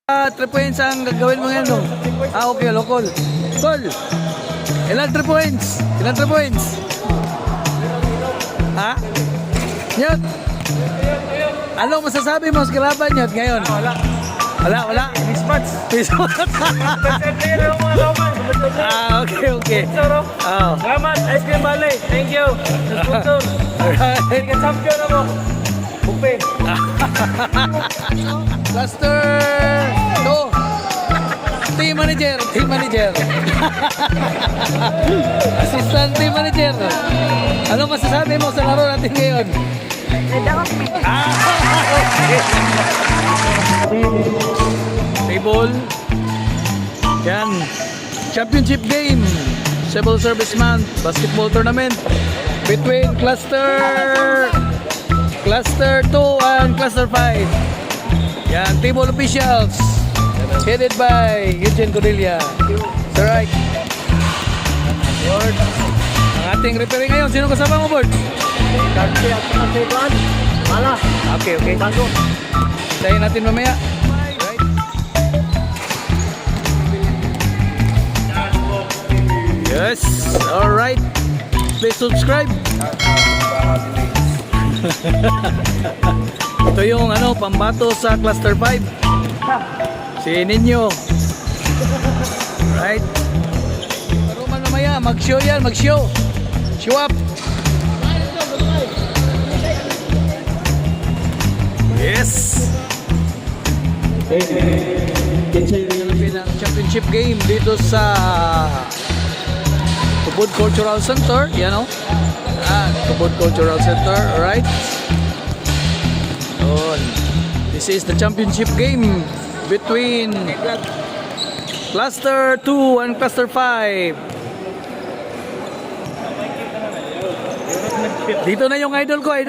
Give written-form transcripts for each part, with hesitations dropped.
3 points ang gagawin mo ngayon, no? Okay, local. Call. Ilan 3 points? Ilan 3 points? Ha? Nyot. Ano masasabi mo sa kalaban, Nyot, ngayon? Wala. Mismatch. Mismatch. Okay. Salamat, Ice Cream Valley. Thank you. Sponsor. Alright. Champion ako. Bupe. Cluster 2. Team manager. Assistant team manager. Ano masasabi mo sa laro natin ngayon? Okay. Table. Yan. Championship game. Civil Service Month basketball tournament between Cluster 2 and Cluster 5. Yan, table officials headed by Eugene Cordelia. Sir Ike. Board. Ang ating referee ngayon, sino kasama mo, Board? Okay. Tayo natin mamaya. Right. Yes, alright. Please subscribe. Ito yung pambato sa Cluster 5. Si Ninyo. Right. Paruman mamaya, mag-show yan, mag-show. Show up. Yes. Philippine Championship game dito sa Tubod Cultural Center, Tubod Cultural Center, right? This is the championship game between Cluster 2 and Cluster 5. Dito na yung idol ko.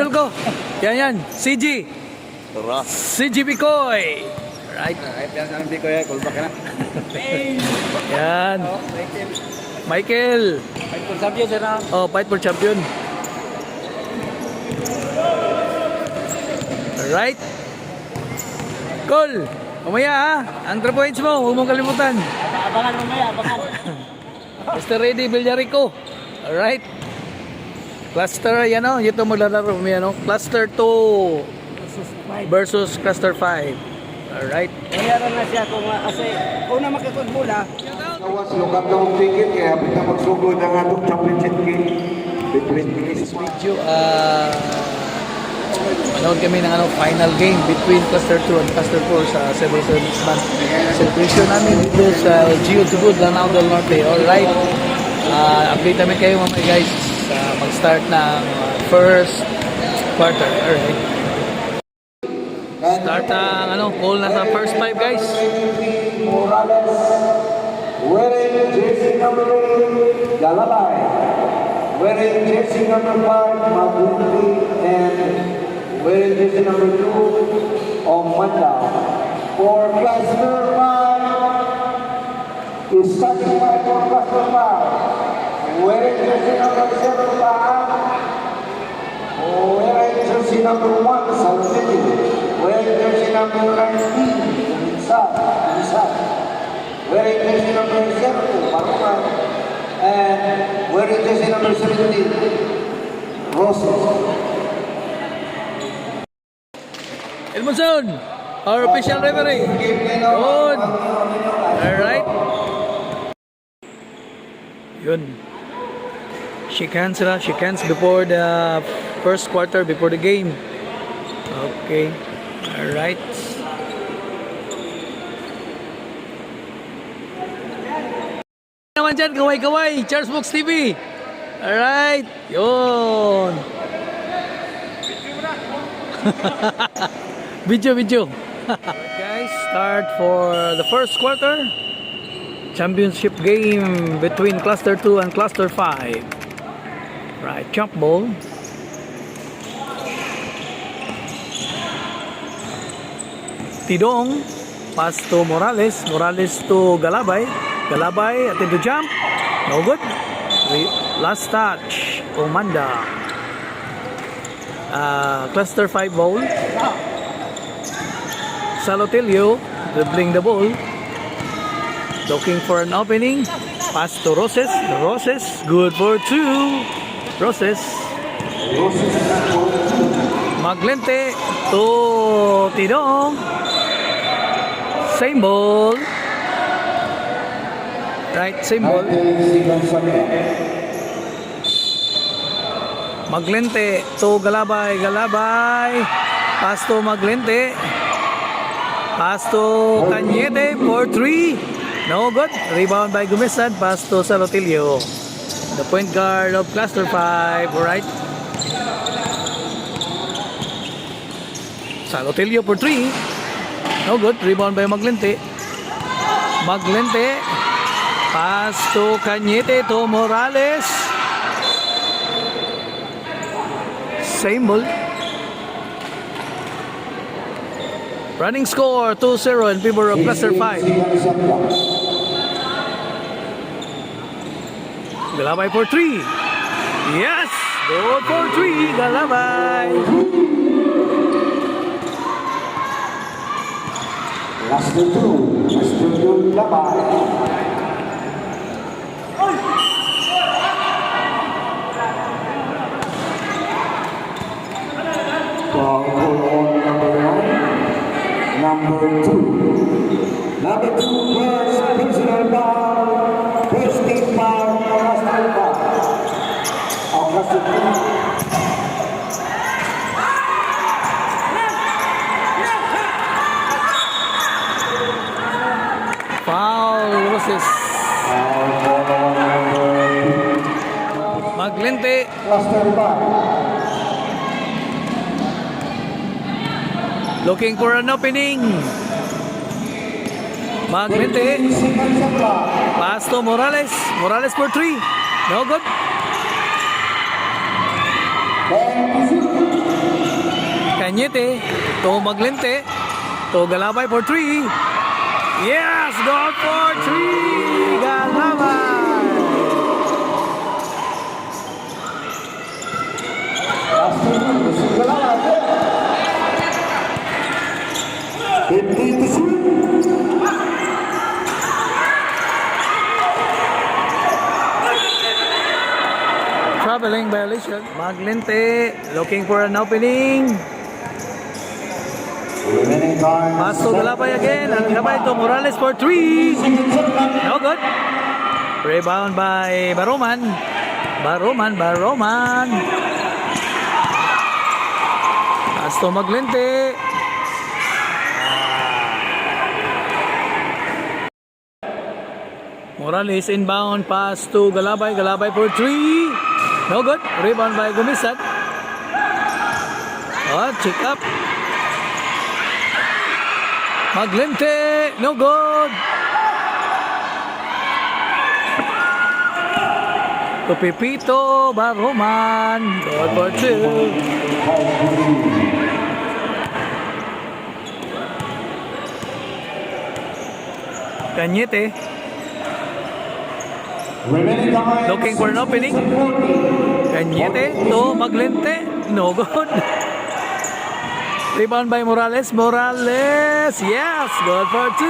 Yan. CG Bicoy. Right. Yan. Michael. Fight for champion, sir. Fight for champion. Alright. Cool. Mamaya ha. Ang 3 points mo, huwag mong kalimutan. Abangan mamaya. Mr. Ready Villarico. Alright. Cluster, ito maglalaro mo Cluster 2 versus Cluster 5. Alright. Mayroon na siya kasi kung na makikod mula. Awas lukat na mong ticket kaya kita magsugod ng atong championship game between This video, manood kami ng final game between Cluster 2 and Cluster 4 sa Civil Service Month celebration namin dito sa Gio Tubod, Lanao del Norte. Alright, update namin kayo mamaya guys mag-start ng first quarter. Alright, start ang call na sa first 5 guys. Wearing jersey number 8, Galabay. Wearing jersey number 5, Mabuti. And wearing jersey number 2, Omanda. For Cluster 5, is starting by for Cluster 5. Wearing jersey number 7, wearing jersey number 1, Salvini. Wearing jersey number 19, Inside. Wearing jersey number 0, Paruman. And wearing jersey number 17, Roses. Elmonson, our official referee. Good. Alright. Yun. Shake hands before the first quarter, before the game. Okay. Alright. Naman dyan, kaway-kaway, Charles Box TV. Alright, yun. Video. Guys, start for the first quarter. Championship game between Cluster 2 and Cluster 5. Right, jump ball. Tidong, pass to Morales to Galabay. Galabay, attempt to jump. No good. Last touch. Omanda. Cluster 5 ball. Salotilio. dribbling the ball. Looking for an opening. Pass to Roses. Roses, good for 2. Roses. Maglente to Tidong. Same ball. Right, same ball. Maglente to Galabay. Galabay. Pass to Maglente. Pass to Cañete for 3. No good. Rebound by Gumisad. Pass to Salotilio. The point guard of Cluster 5. Right. Salotilio for 3. No good. Rebound by Maglente. Maglente. Pass to Cañete to Morales. Same ball. Running score 2-0 in favor of Cluster 5. Galabay for 3. Yes! Goal for 3. Galabay. Last 2. Last 2 Labay. Foul on number 2. Number 2 first personal foul. First team foul for Cluster 5. Ang Cluster 5. Foul, Roses. Maglente. Cluster 5. Looking for an opening. Maglente. Pass to Morales. Morales for 3. No good. Cañete to Maglente. To Galabay for 3. Yes! Goal for 3! Galabay! Traveling violation. Maglente looking for an opening. Pass to Galabay again. And Galabay to Morales for 3. No good. Rebound by Baroman. Baroman. Pass to Maglente. Morales inbound. Pass to Galabay. Galabay for 3. No good. Rebound by Gumisad. Check up. Maglente, no good. To Pepito Baroman, goal for 2. Cañete, looking for an opening. Cañete to Maglente, no good. Rebound by Morales. Morales. Yes. Goal for 2.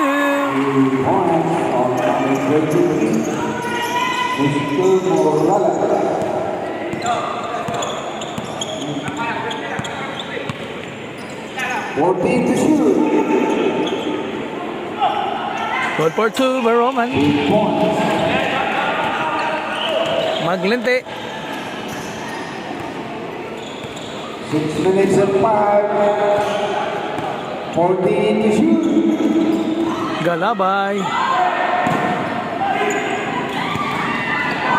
Goal for 2 by Roman. Maglente. 6 minutes and 5. 14 to shoot. Galabay.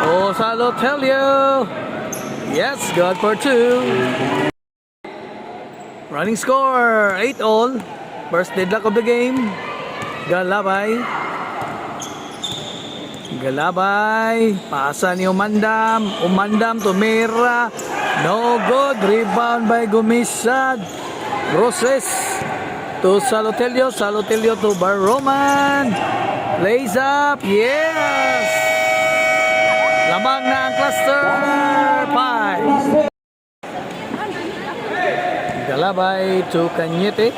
Oh, Salotelio. Yes, goal for 2. Running score 8-all. First deadlock of the game. Galabay. Pasa ni Umandam. Umandam to Mera. No good. Rebound by Gumisad. Roses to Salotelio. Salotelio to Baroman. Lays up. Yes! Lamang na ang Cluster 5. Galabay to Cañete.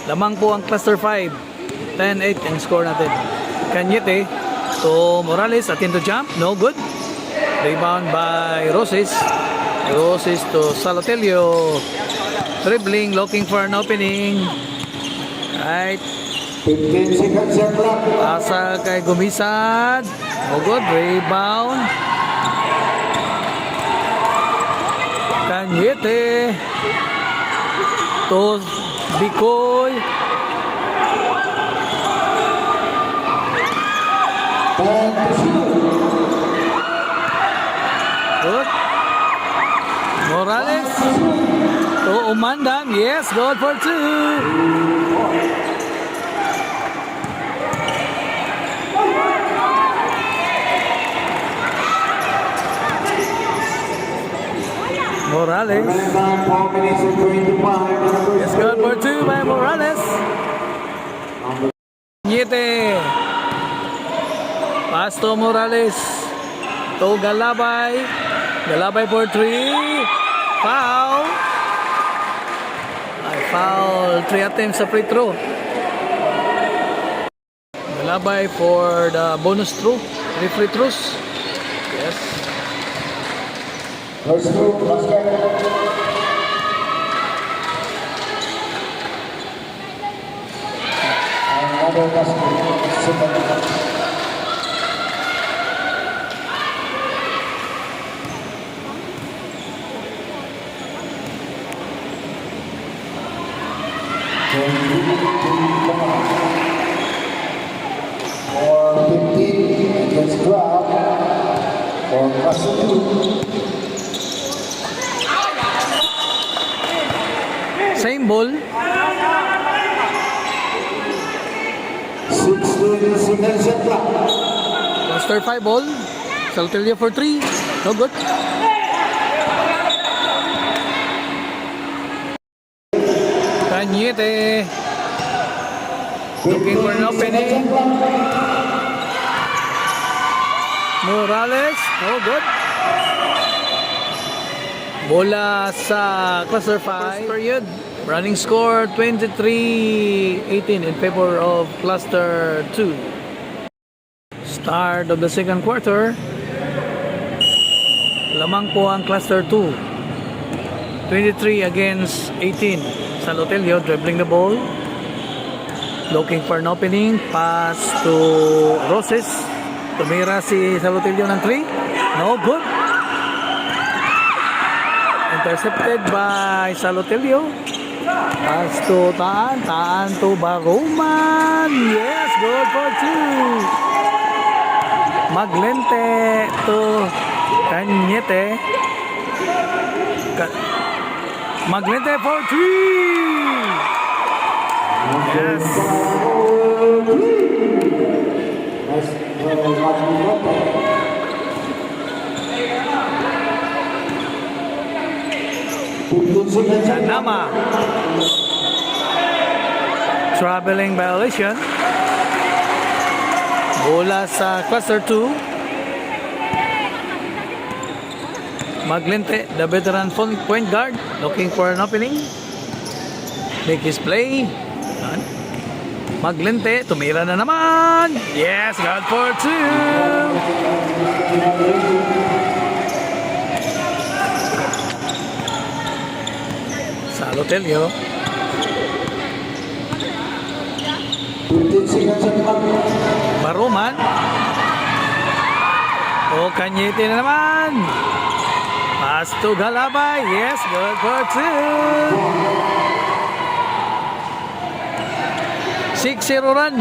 Lamang po ang cluster 5. 10-8 ang score natin. Cañete to Morales, attempt to jump, no good. Rebound by Roses. Roses to Salotelio. Dribbling, looking for an opening. Right. 15 seconds shot clock. Asa kay Gumisad. No good. Rebound. Cañete to Bicoy. And to shoot. Good. Morales to Umandang. Yes, good for 2. Morales. Remaining time 4 minutes and 25. Yes, good for 2 by Morales. Cañete. Pass to Morales. To Galabay. Galabay for 3. Foul. Ay, foul. 3 attempts sa free throw. Galabay for the bonus throw. 3 free throws. Yes. First move, basket. Another basket. Second. For 15 against 12 for Russell 2. Same ball. 16 seconds shot clock. Cluster 5 ball. Saltillo for 3. No good. Cañete. Looking for an opening. Morales. No good. Bola sa cluster 5. First period. Running score 23-18 in favor of cluster 2. Start of the second quarter. Lamang po ang cluster 2. 23 against 18. Salotelio dribbling the ball. Looking for an opening. Pass to Roses. Tumira si Salotelio ng 3. No good. Intercepted by Salotelio. Pass to Taan. Taan to Baruman. Yes, good for 2. Maglente to Cañete. Maglente for 3. Yes. Sanama. Traveling violation. Bola sa cluster 2. Maglente, the veteran point guard, looking for an opening. Make his play. Maglente, tumira na naman. Yes, good for 2. Salotelio. 15 seconds shot clock. Baruman. O Cañete na naman. Pass to Galabay. Yes, good for 2. 6-0 run.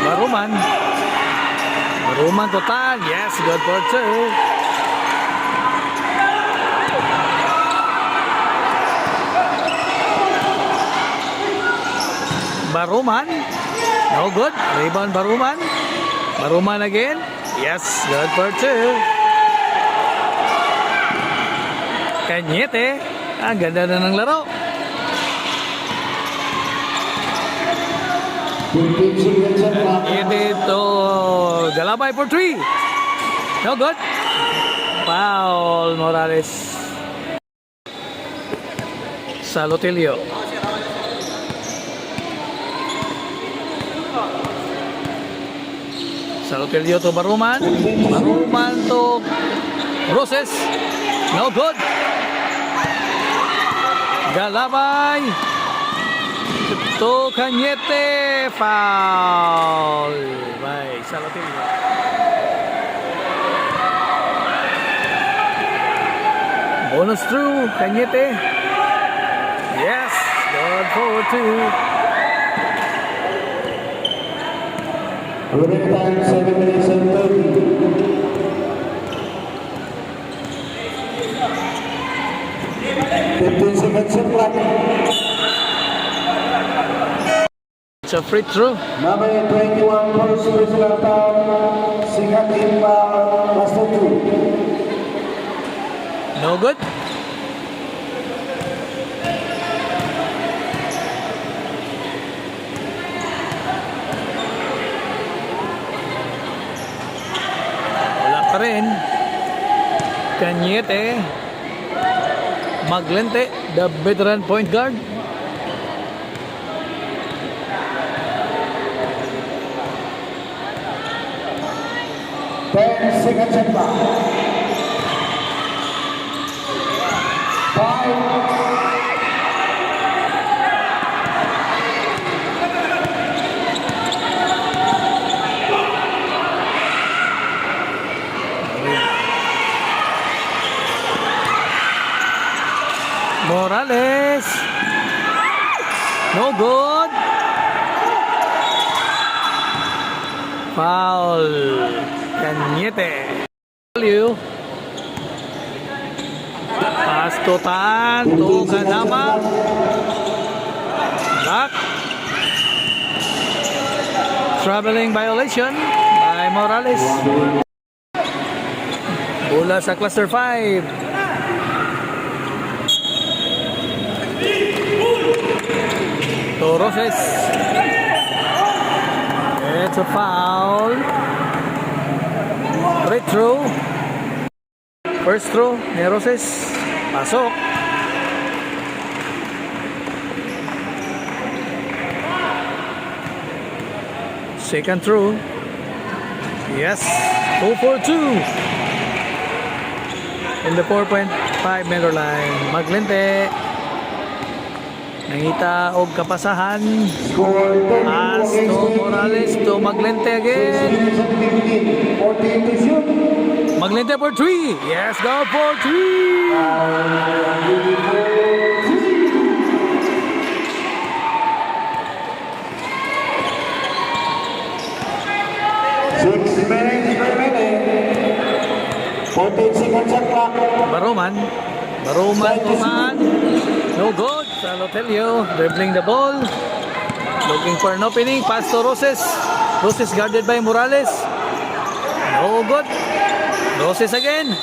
Baruman. Baruman total. Yes, good for 2. Baruman. No good. Rebound Baruman. Baruman again. Yes, good for 2. Cañete. Ang ganda na ng laro. 15 seconds shot clock. Cañete to Galabay for 3. No good. ball, Morales. Salotilio. Salotilio to Baruman. Baruman to Roses. No good. Galabay. To Cañete. Foul. By Salotilio. Bonus through. Cañete. Yes. Good forward two. Running time 7 minutes and 30. 15 seconds of clock. It's a free throw. Number 21 first personal foul. Second team foul. Cluster 2. No good. Wala pa rin. Cañete. Maglente, the veteran point guard. Ten seconds of clock. 5. Morales. No good. Foul. Cañete. Pass to Tan. To Ganama. Back. Traveling violation by Morales. Bola sa cluster 5. To Roses. It's a foul. Right throw. First throw ni Roses. Pasok. Second throw. Yes. 2 for 2. In the 4.5 meter line. Maglente. Nangita og kapasahan. Score 10 Pass to Morales to Maglente again. 14 to shoot. Maglente for 3. Yes, go for 3. 6 minutes remaining. 14 seconds of clock. Baroman. Baroman to man. No good. Salotelio dribbling the ball. Looking for an opening. Pass to Roses. Roses guarded by Morales. No good. Roses again.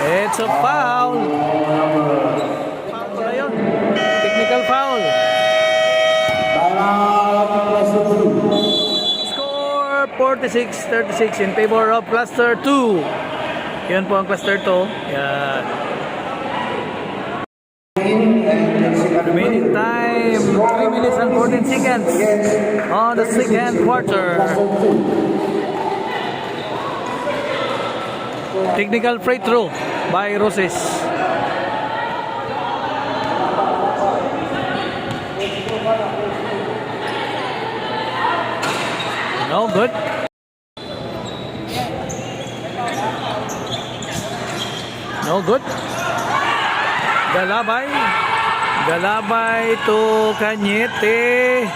It's a foul. Foul na yun. Technical foul. Timeout. Cluster 2. Score 46-36 in favor of Cluster 2. Yun po ang Cluster 2. Yan. Remaining time 3 minutes and 14 seconds on the second quarter. Technical free throw by Roses. No good. No good. Galabay. Galabay to Cañete.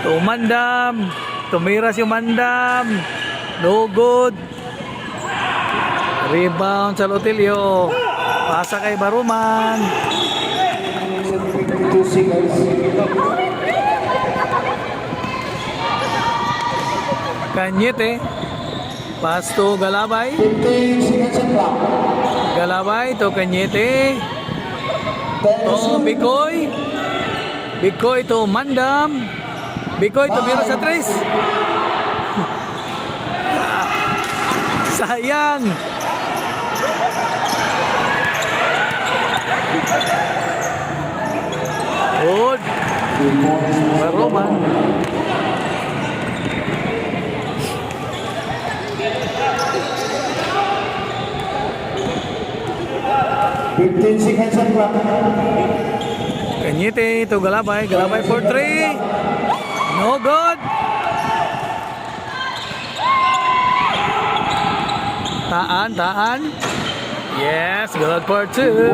To Mandam. Tumira si Mandam. No good. Rebound sa Lotilio. Pasa kay Baruman. 52 seconds. Cañete. Pass to Galabay. 15 seconds of clock. Galabay to Cañete. To Bicoy. Bicoy to Mandam. Bicoy to Mira sa tres. Sayang. Good. 2 points. Baroman. Fifteen seconds on clock. Kanyete to Galabay. Galabay for 3. No good. Taan. Yes, good for 2.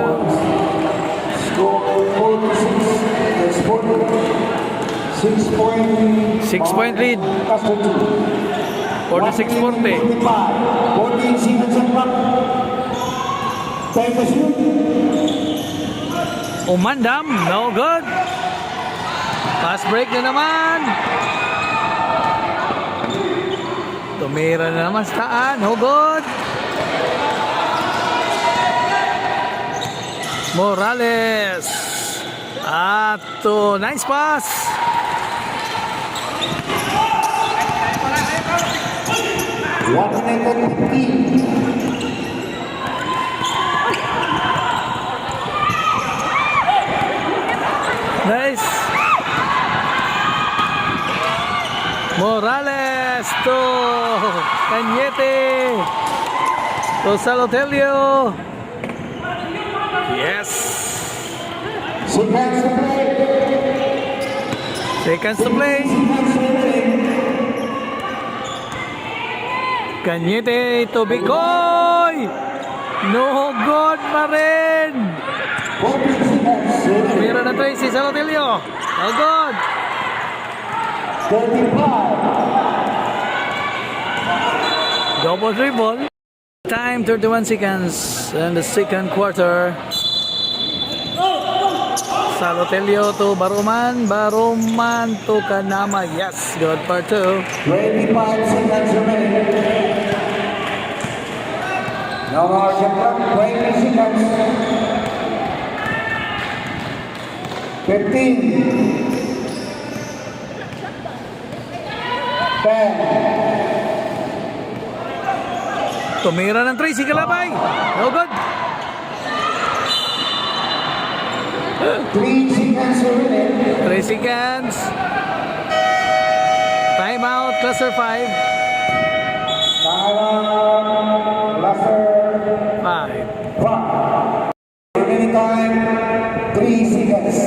Score 46. That's 40. 6-point. 6-point lead. Cluster 2. 46-40. 14 seconds on clock. Time to shoot. Umandam, no good. Fast break na naman. Tumira na naman sa taan, no good. Morales. Ato, nice pass. One minute and 15. Nice. Morales to Cañete to Salotelio. Yes. Seconds to play. Seconds to play. Seconds remaining. Cañete to Bicoy. No good pa rin. 14 seconds remaining. Mira na Tracy Salotelio. No good. 35. Double dribble. Time 31 seconds in the second quarter. Salotelio to Baroman. Baroman to Kanama. Yes, good for 2. 25 seconds remaining. No more shot clock. 20 seconds. 15. 10. Tumira ng Tracy Galabay. No good. 3 seconds remaining. 3 seconds. Time out. Cluster 5. Timeout. Cluster 5. 5. Remaining time 3 seconds.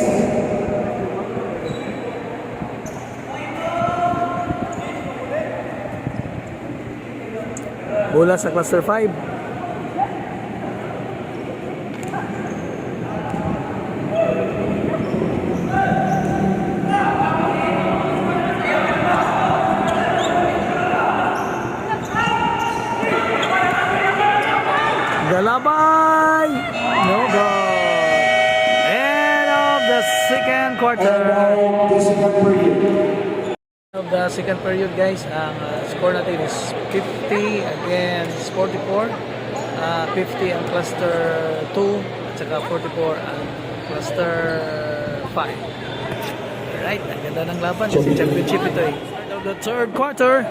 Bola sa cluster 5. Galabay! No goal. End of the second quarter. And the second period. Of the second period, guys, ang score natin is 50 against 44. 50 ang cluster 2 at saka 44 ang cluster 5. Alright, ang ganda ng laban kasi championship ito eh. Start of the third quarter.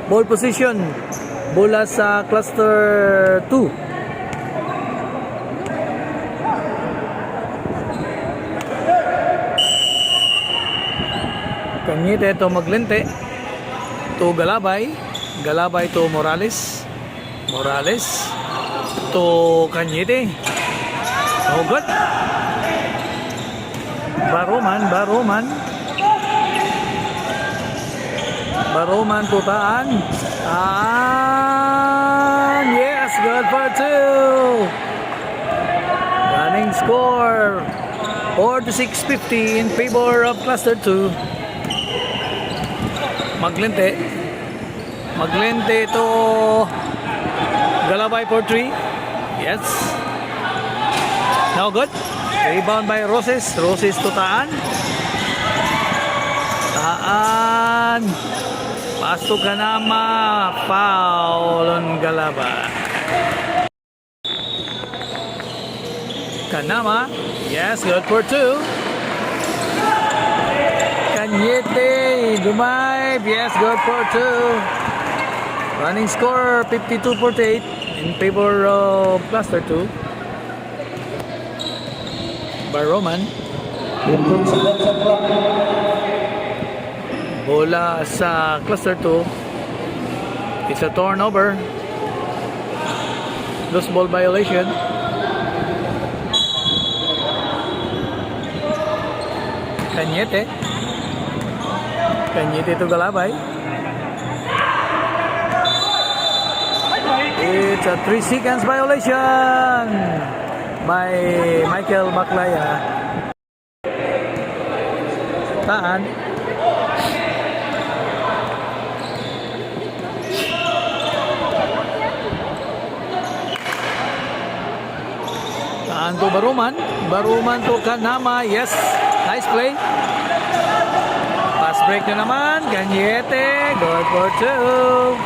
Ball position. Bola sa cluster 2. Kanyete to Maglente to Galabay. Galabay to Morales. Morales to Kanyete. No good. Baroman. Baroman to Taan. Yes, good for 2. Running score 46-50 in favor of cluster 2. Maglente to Galabay for 3. Yes. Now good. Rebound by Roses. Roses to Taan. Pass to Kanama. Foul on Galabay. Kanama. Yes, good for 2. Kanyete, Dumay, yes, good for 2. Running score 52-48. in favor of cluster 2. Baroman. 15 seconds sa clock. Bola sa cluster 2. It's a turnover. Loose ball violation. Cañete. Cañete to Galabay. It's a 3 seconds violation by Michael Maclaya. Taan. Taan to Baruman. Baruman to Kanama. Yes. Nice play. Pass break na naman. Cañete. Good for 2.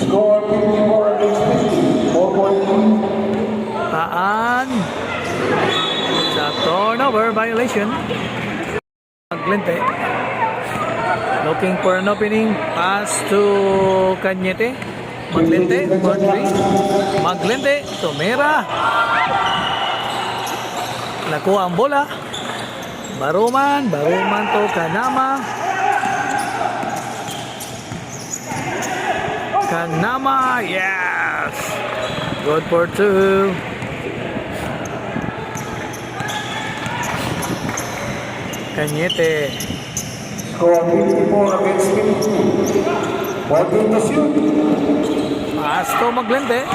Score 54 against 50. 4.3. Taan. Sa turnover violation. Maglente. Looking for an opening. Pass to Cañete. Maglente. For 3. Maglente. Tumira. Nakuha ang bola. Baruman. Baruman to Kanama. Kanama. Yes. Good for 2. Cañete. Score 54 against 52. 14 to shoot. Pass to Maglente.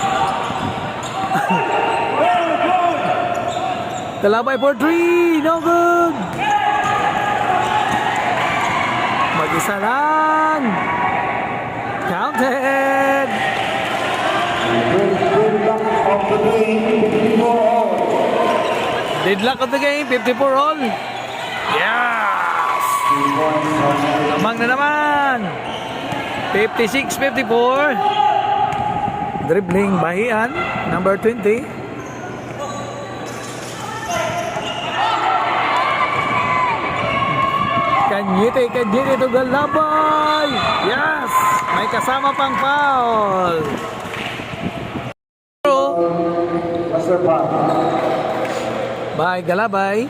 Kalabay for 3. No good. Mag-isa lang. Counted. Deadlock of the game. 54 all. Deadlock of the game. 54 all. Yes. Lamang na naman. 56-54. Dribbling Bahian. Number 20. Cañete to Galabay. Yes. May kasama pang foul. Master Park. By Galabay.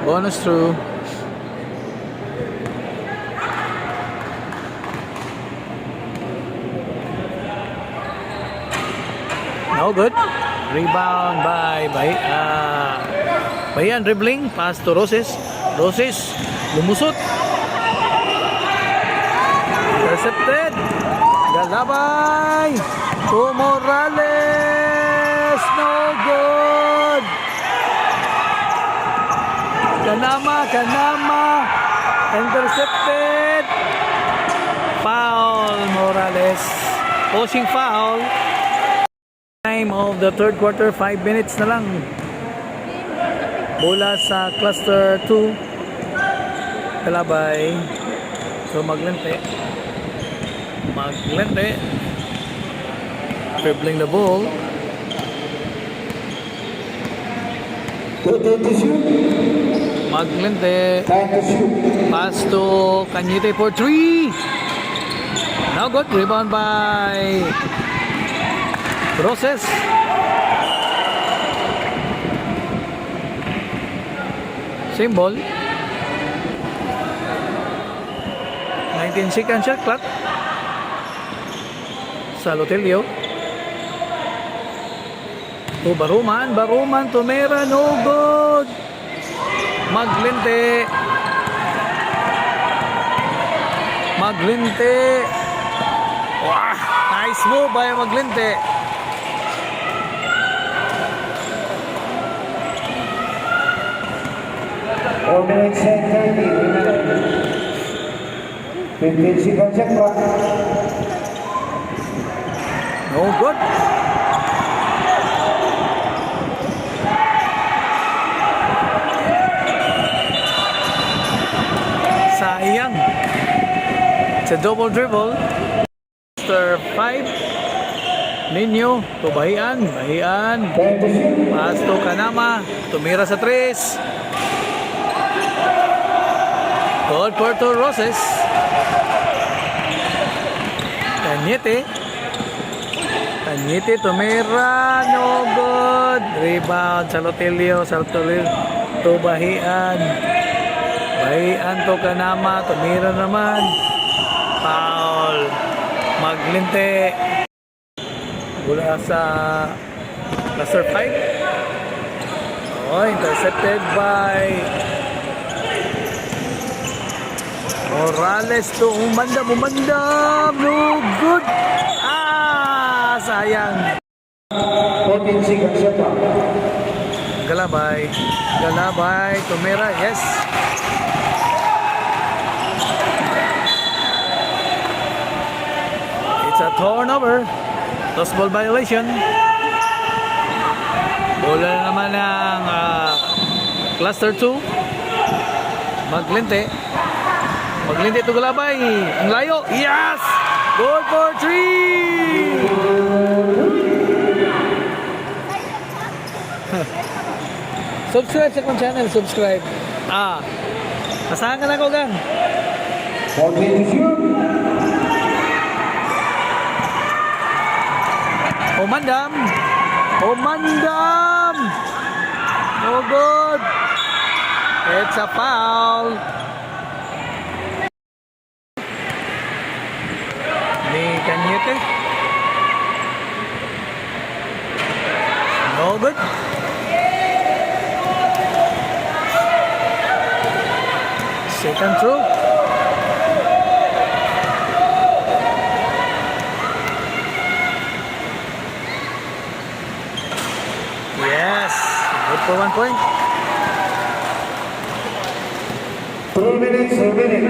Bonus through. No good. Rebound by Bayan dribbling. Pass to Roses. Roses. Lumusot. Intercepted. Galabay. To Morales. No good. Kanama. Intercepted. Foul Morales. Posing foul. Time of the third quarter, 5 minutes na lang. Bola sa cluster 2. Kalabay. So Maglente. Dribbling the ball. 13 to shoot. Maglente. 10 to shoot. Pass to Cañete for 3. Now good. Rebound by Roses. Same ball. 19 seconds shot clock. Salotelio. To Baruman. Tumera. No good. Maglente. Wow, nice move by Maglente. Four minutes and 30 remaining. 15 seconds sa clock. No good. Sayang. It's a double dribble. After 5. Ninyo, to Bahian. Bahian. Time to shoot. Pass to Kanama. Tumira sa 3. Good for to Roses. Kanyete. Kanyete tumira. No good. Rebound. Salotelio. Salotelio to Bahian. Bahian to Kanama. Tumira naman. Foul. Maglinte. Mula sa cluster 5. Oh, intercepted by Morales to umandam. No good. Sayang. 14 seconds shot clock. Galabay. Tumira. Yes. It's a turnover. Lost ball violation. Bola na naman ng cluster 2. Maglinte to Galabay. Ang layo. Yes! Goal for 3! Subscribe sa akong channel. Subscribe. Asahan ka na ko, gang. 14 to shoot. Umandam. No good. It's a foul. Ni Kanyete. No good. Second throw. Yes. Good for 1 point. 2 minutes remaining.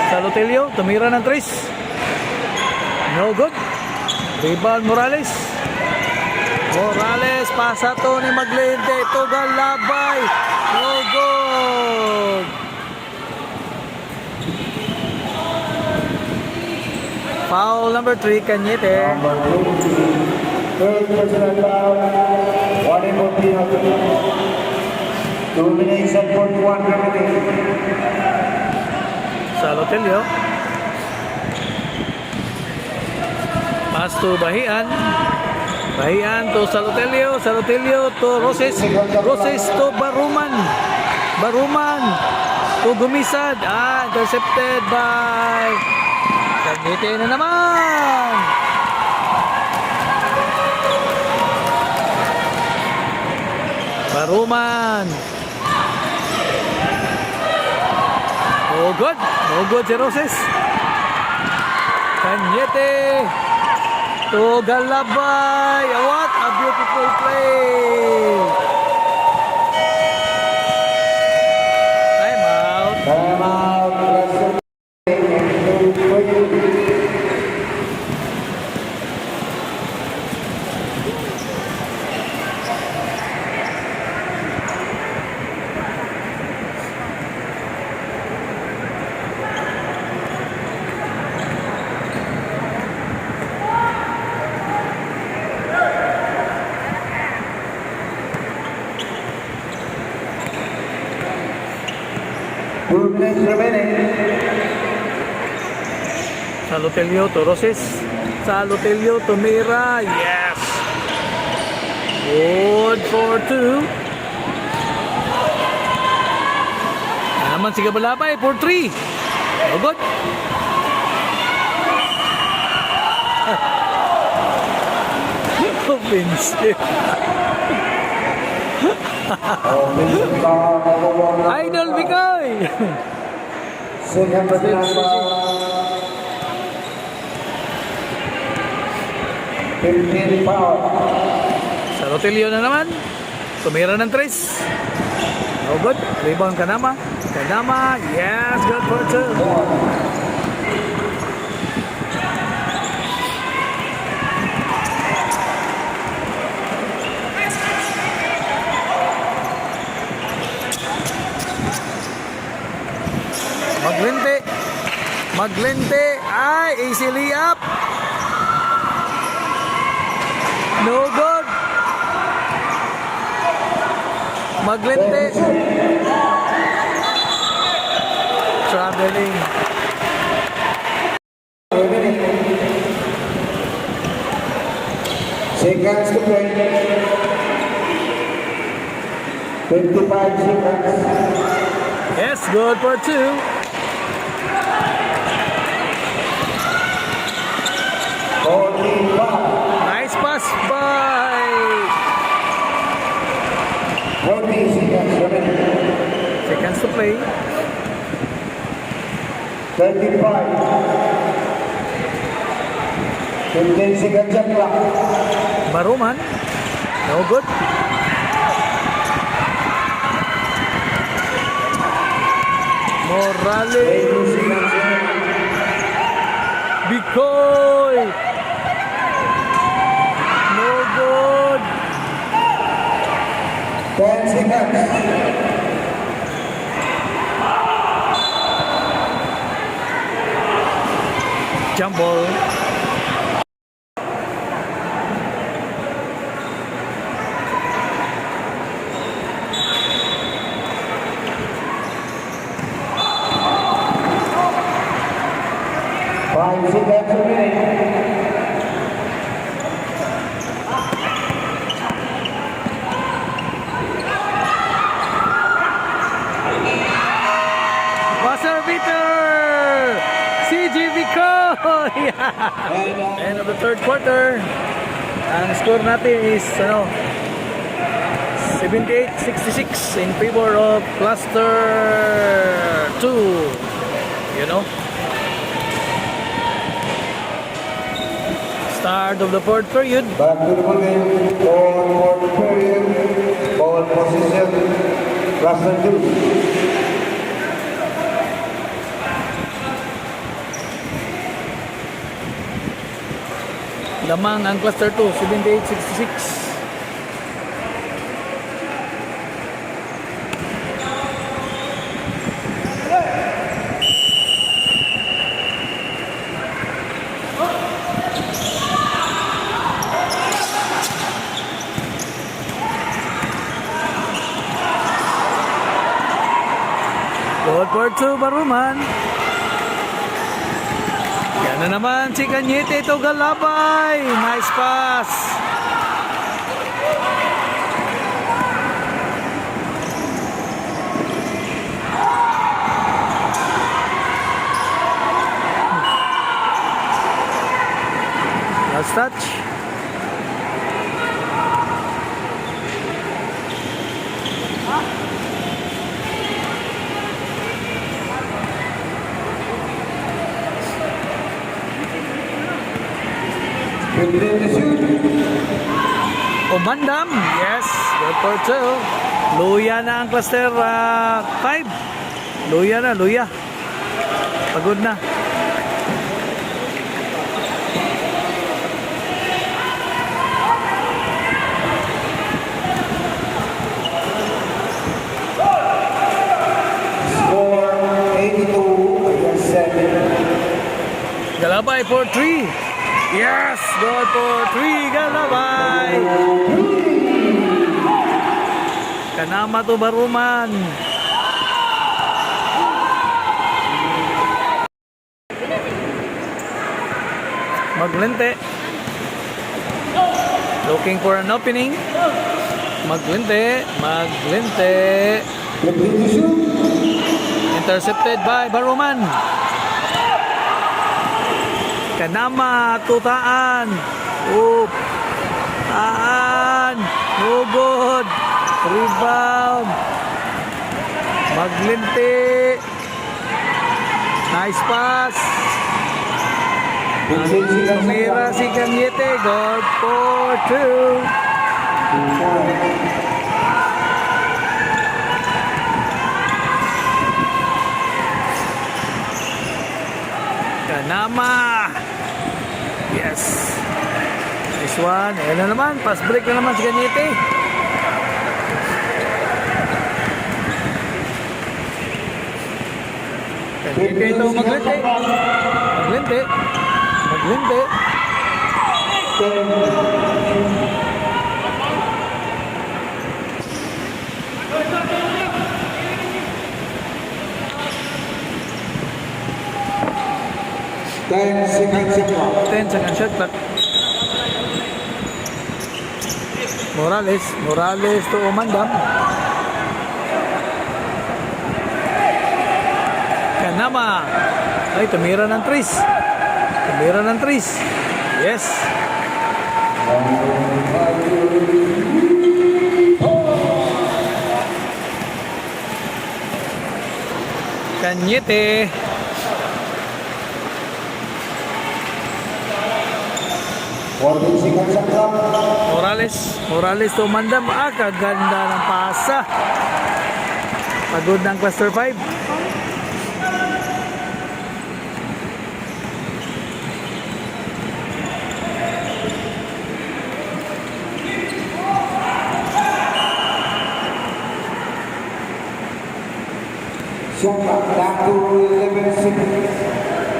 Salotelio, tumira ng 3. No good. Rebound Morales. Pasa to ni Maglente. Ito Galabay. No good. Foul number 3, Kanyete. Number 2. Third personal foul. 1 more penalty. 2 minutes and 41 remaining. Salotelio. Pass to Bahian. Bahian to Salotelio. Salotelio to Roses. Roses to Baruman. Baruman to Gumisad. Intercepted by Kanyete na naman. Baruman. No good. No good si Roses. Kanyete to Galabay. What a beautiful play. Time out. Time out. Salotelio to Roses. Salotelio to Mira. Yes. Good for 2. Naman si Gabalabay for 3. Oh, good. Offensive. Idol Bikoy. Second personal foul. 15 foul. Salotelio na naman. Tumira ng 3. No good. Rebound Kanama. Kanama. Yes. Good for 2. Maglente. Ay, easily up. No good. Maglente. Traveling. Seconds to play. 25 seconds. Yes, good for 2. Nice pass by 40 seconds remaining. seconds to play. 35. 15 seconds on clock. Baruman. No good. Morales. 18 seconds remaining. Bicoy. No good. 10 seconds. Jump ball. Five seconds remaining. Buzzer beater. CG Bicoy. End of the third quarter. Ang score natin is 78-66 in favor of Cluster 2. You know? Start of the fourth period. Back to the game. Ball fourth period. Ball position. Cluster 2. Lamang ang Cluster 2, 78-66. Good for 2, Baruman. Yan na naman si Cañete, ito galabay. Nice pass. Last touch. Umandam. Yes. Good for 2. Luya na ang Cluster 5. Luya na, luya. Pagod na. Score 82 against 7. Galabay for 3. Yes. Good for 3. Galabay. Kanama to Baruman. Maglente. Looking for an opening. Maglente. Maglente. Intercepted by Baruman. Kanama, tutaan. Oop. Taan. No good. Rebound. Maglente. Nice pass. Tumira si Cañete. Good for 2. Kanama. Yes. Nice one. Ayan na naman. Pass break na naman si Cañete. Hindi ito maglente. Maglente. Maglente. 10 seconds shot clock. 10 second shot clock. Morales to Umandam. Kanama. Ay, tumira ng tris. Yes. Kanyete. Seconds shot clock. Morales to Mandam. Kaganda ng pasa. Pagod ng cluster 5. Shot clock down to 11 seconds.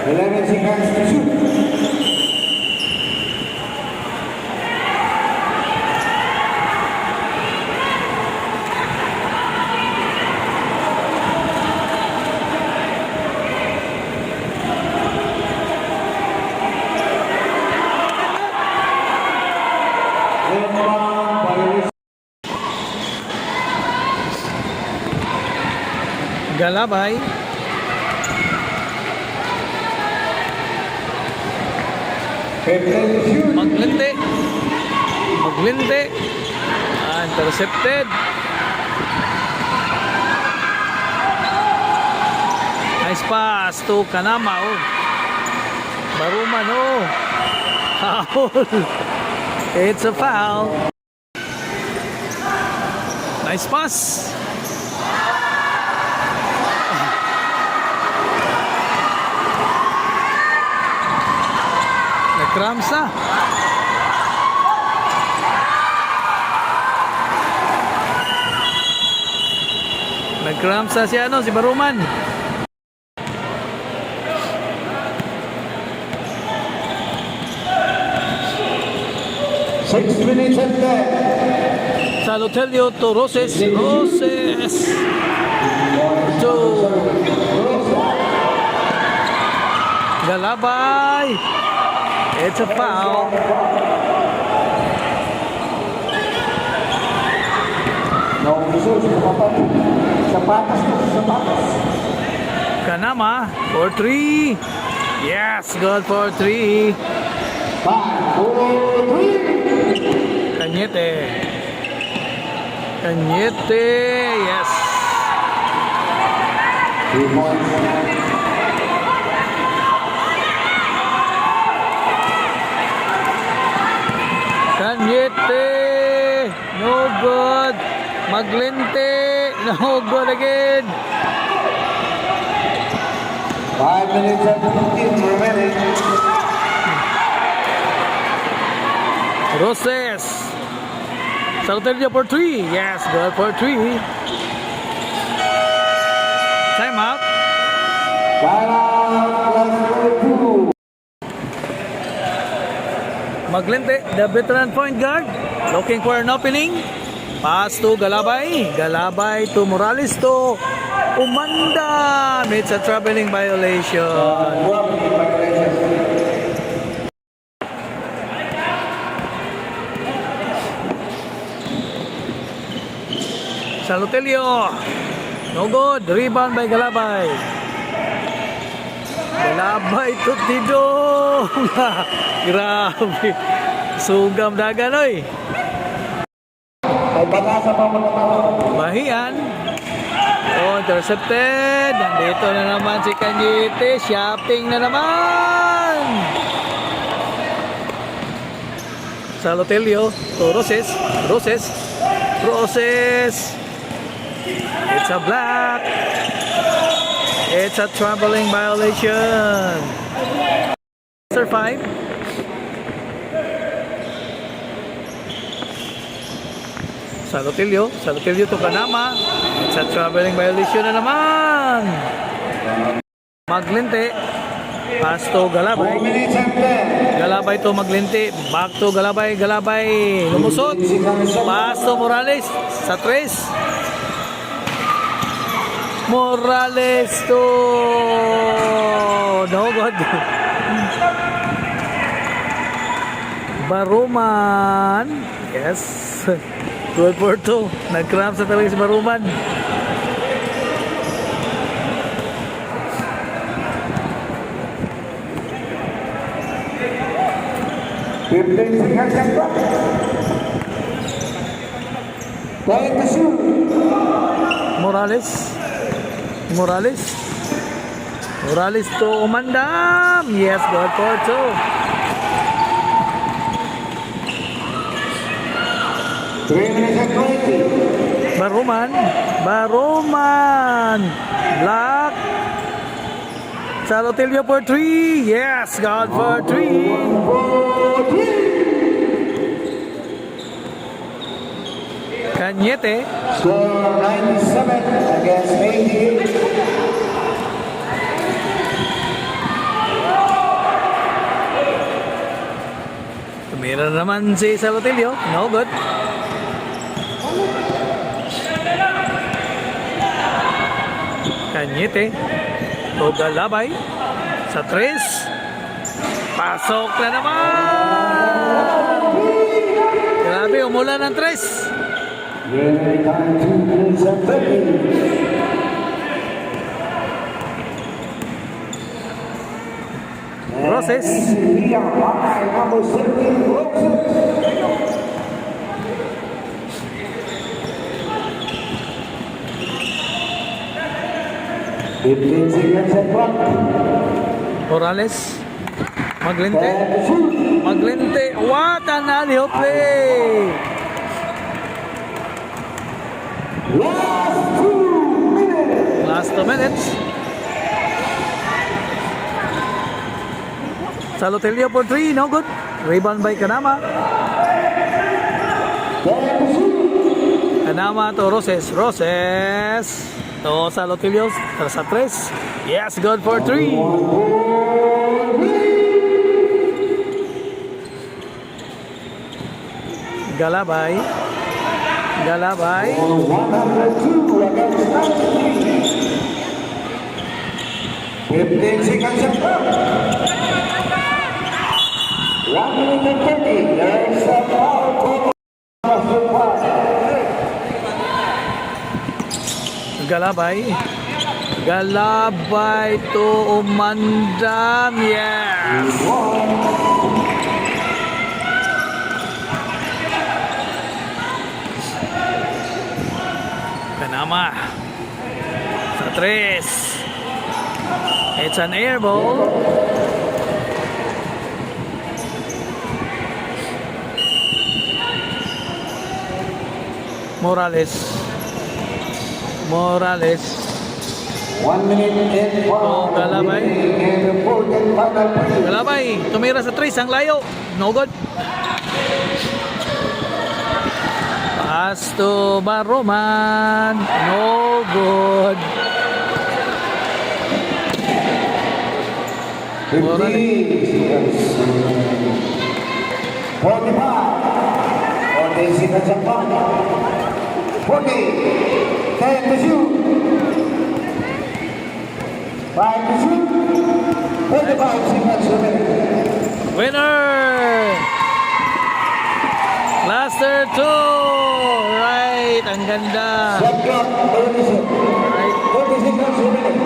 11 seconds to shoot. Galabay. Maglente. Intercepted. Nice pass to Kanama. Oh. Baruman. Oh. Foul. It's a foul. Nice pass. Nagkramsa. Nagkramsa si Baruman. Six minutes and 10. Salotelio to Roses. To Galabay. It's a foul. No, sapatos. Kanama for 3. Yes, good for 3. 5, 4, 3. Kanyete. Yes. 3 points. Kanyete. No good. Maglente. No good again. 5 minutes and 15 remaining. Roses. Salotelio for 3. Yes, good for 3. Time out. Maglente, the veteran point guard, looking for an opening. Pass to Galabay. Galabay to Morales to Umanda. It's a traveling violation. Salotelio. No good. Rebound by Galabay. Galabay to Tidong. Grabe. Sugam dagan oy. Ay baka sa Bahian. Oh, intercepted. Nandito na naman si Kanyete. Shopping na naman. Salotelio to Roses. It's a black. It's a traveling violation. Sir 5. Salotelio to Kanama. It's a traveling violation na naman. Maglinte. Pass to Galabay. 4 minutes and 10. Galabay to Maglinte. Back to Galabay. Galabay. Lumusot. Pass to Morales. Sa 3. Morales to no good. Baruman. Yes. Good for 2. Nag-cramp sa talaga si Baruman. Going to shoot. Morales. Morales. Morales to Umandam. Yes, good for 2. 3 minutes and 20. Baruman. Baruman. Black. Salotilio for 3. Yes, God for 3. Cañete. Score 97 against 88. Tumira naman si Salotilio. No good. Cañete. To Galabay. Sa 3. Pasok na naman. Grabe, umulan ng 3. Remaining time 2 minutes and 30. Roses. We are by number 17, Roses. Fifteen seconds and clock. Morales. Maglinte. And shoot. Maglinte. What an alley-oop play. Last 2 minutes. Last 2 minutes. Salotilio for 3. No good. Rebound by Kanama. And shoot. Kanama to Roses. Roses. To Salotilio. Sa 3. Yes, good for 3. Galabay. Galabay. 102 against 93. 15 seconds and clock. 1 minute and 30. There's a foul call. Galabay. Galabay to Umandam. Yes. Kanama. Sa 3. It's an air ball. Morales. Morales. 1 minute and 1. Oh, Galabay. And important final play. Galabay. Tumira sa 3. Ang layo. No good. Pass to Baruman. No good. 15 seconds. 45. 40 seconds and clock. 40. 10 to shoot. 5 to shoot. 25 seconds remaining. Winner! Cluster 2. Right. Ang ganda. Shot clock, 30 seconds. Right. 40 seconds remaining.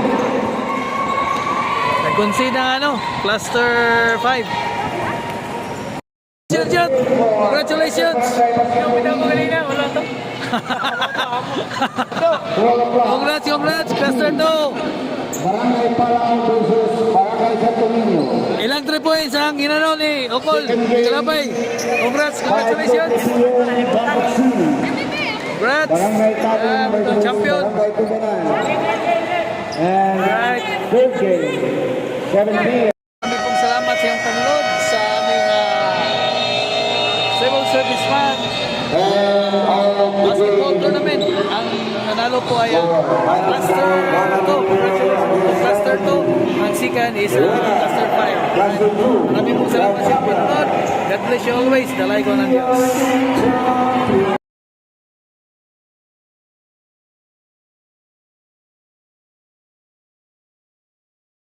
Nag-concede ng Cluster 5. Congratulations! Congrats! Cluster 2! Barangay Parang versus Barangay Santo Niño. Ilang 3 points ang ginano ni Okol? Kalabay! Congratulations! Congrats! Barangay Tabang versus Champion! Barangay Tubanan. And Alright. third game, 7 p.m. Maraming pong salamat sa iyong panonood sa aming civil serviceman basketball tournament. Ang nanalo po ay ang Cluster 2. Cluster 2. second is Cluster 5. Cluster 2. Maraming pong salamat sa panonood. God bless you always. Dalay ko ng Diyos.